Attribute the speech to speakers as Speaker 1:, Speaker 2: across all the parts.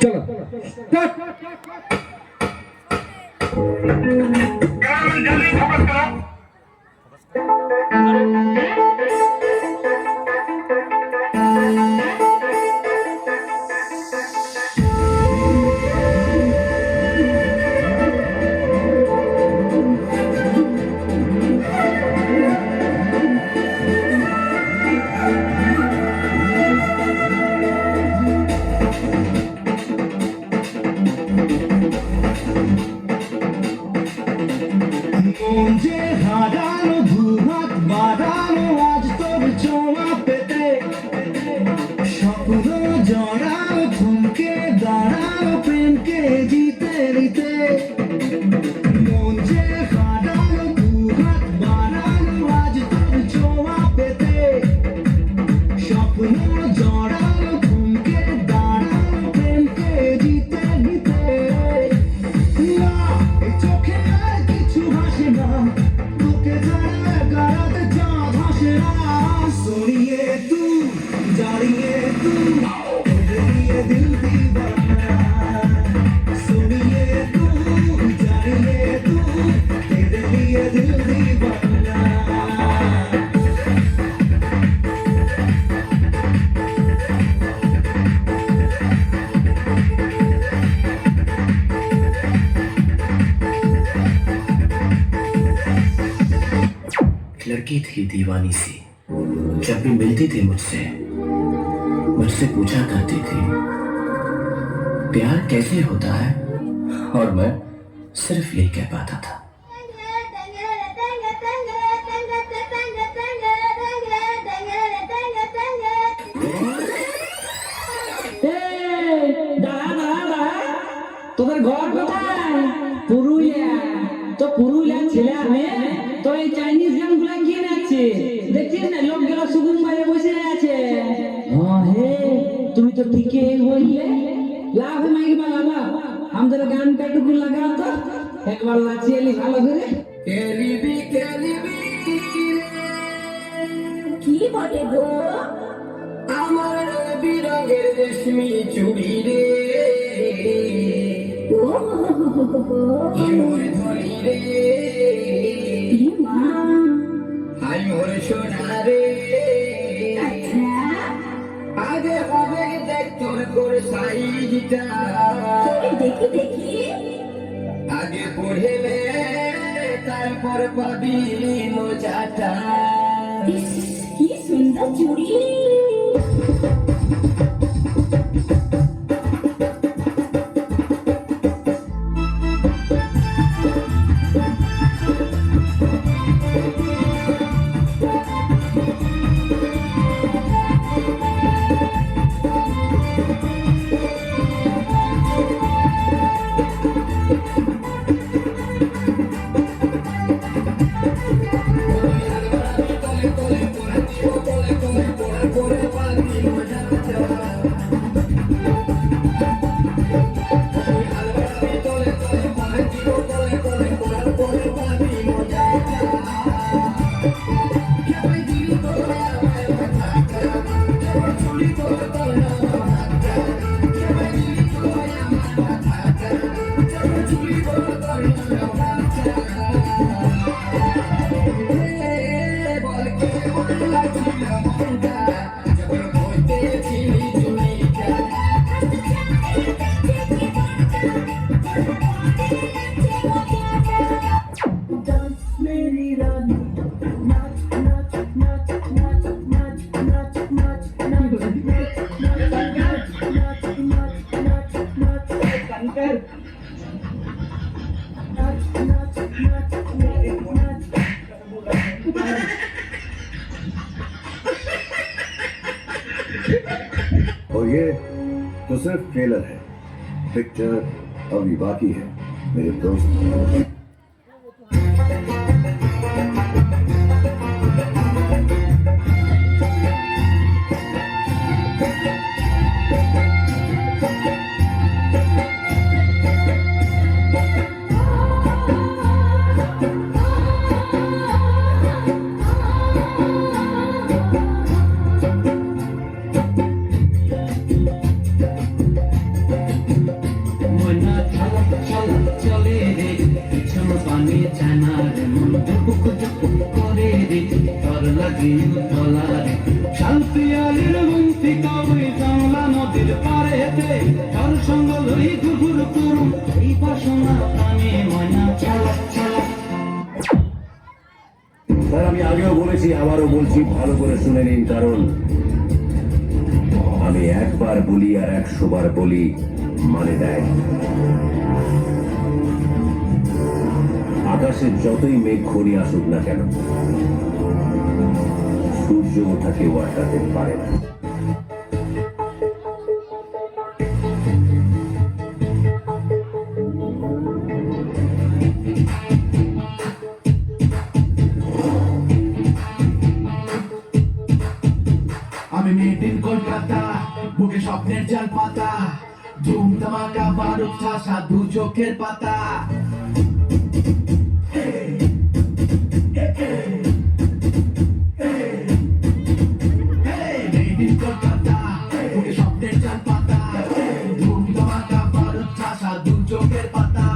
Speaker 1: चलो स्टार्ट। जल्दी फोकस करो। मुझे हारानो दुहात बारानो आज तोर चोमा पेते স্বপ্ন জড়ানো থমকে দাঁড়ানো প্রেমকে জিতে নিতে মন যে হারানো দুহাত বাড়ানো আজ তোর ছোঁয়া পেতে স্বপ্ন জড়ানো থমকে দাঁড়ানো প্রেমকে জিতে নিতে না এই চোখে আর কিছু ভাসে না তোকে ছাড়া গারাতে চাঁদ ভাসে না सोनिए तू जानिए तू तेरे लिए दिल दीवाना सोनिए तू जानिए तू तेरे लिए दिल दीवाना लड़की थी दीवानी सी जब भी मिलती थी मुझसे पूछा करती थी प्यार कैसे होता है और मैं सिर्फ यही कह पाता था
Speaker 2: তোদের ঘর কোথায়? পুরুলিয়া। তো পুরুলিয়া ছেলে মেয়ে তো এই চাইনিজ গান গুলা কি নাচছে দেখছিস না, লোকগুলো সুগুন বাইরে বসে আছে। হ্যাঁ হে, তুমি তো ঠিকই বললে। লাভ মাইক বালা আমাদের গানটা একটু লাগাও তো, একবার নাচিয়ে নি ভালো করে। কেলিবি কেলিবি
Speaker 3: কি বলে গো?
Speaker 2: আমার রবি রঙের রেশমি চুড়ি রে
Speaker 3: ও
Speaker 2: কি মোর ধরি রে
Speaker 3: মা,
Speaker 2: হাই মোর সোনা রে
Speaker 3: আচ্ছা
Speaker 2: আগে হবে দেখ তোর করে সাইজটা
Speaker 3: দেখি দেখি।
Speaker 2: আগে পড়েলে তারপর পাবি মজাটা।
Speaker 3: ইস, কি সুন্দর চুড়ি।
Speaker 4: और ये तो सिर्फ ट्रेलर है, पिक्चर अभी बाकी है मेरे दोस्त।
Speaker 1: চলে রে পিছন পানে চানার মন টুকুক টুকুক করে রে তোর লাগি উতলা রে শাল পিয়ালির বন্তি কবি জানলা নদীর পারে হেতে তোর সঙ্গ লই ঘুঘুর করুম এই বাসনা প্রাণে ময়না চালা চালা।
Speaker 4: স্যার আমি আগেও বলেছি আবারও বলছি ভালো করে শুনে নিন, কারণ আমি একবার বলি আর 100 বার বলি মানে দেয়। আকাশে যতই মেঘ ঘনিয়ে আসুক না কেন, সূর্য ওঠা কেউ আটকাতে পারে না।
Speaker 1: আমি মেড ইন কলকাতা, বুকে স্বপ্নের জাল পাতা, ধুম ধামাকা বারুদ ঠাসা দু চোখের পাতা। মেড ইন কলকাতা, বুকে স্বপ্নের জাল পাতা, ধুম ধামাকা বারুদ ঠাসা দু চোখের পাতা।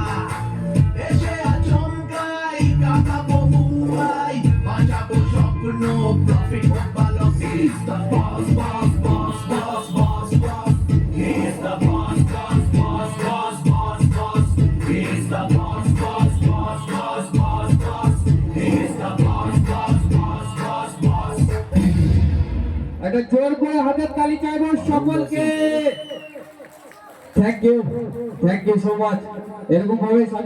Speaker 1: এসে আচমকাই কাটাবো মুম্বাই, বাঁচাবো স্বপ্ন, প্রফিট হোক ভালো। He's the boss, boss, boss, boss, boss, boss. He's the boss, boss, boss, boss, boss, boss. He's the boss, boss, boss, boss, boss, boss. He's the boss, boss, boss, boss, boss.
Speaker 2: একটা জোর করে হাতের তালি চাইবো সকলকে। Thank you so much. এরকম ভাবে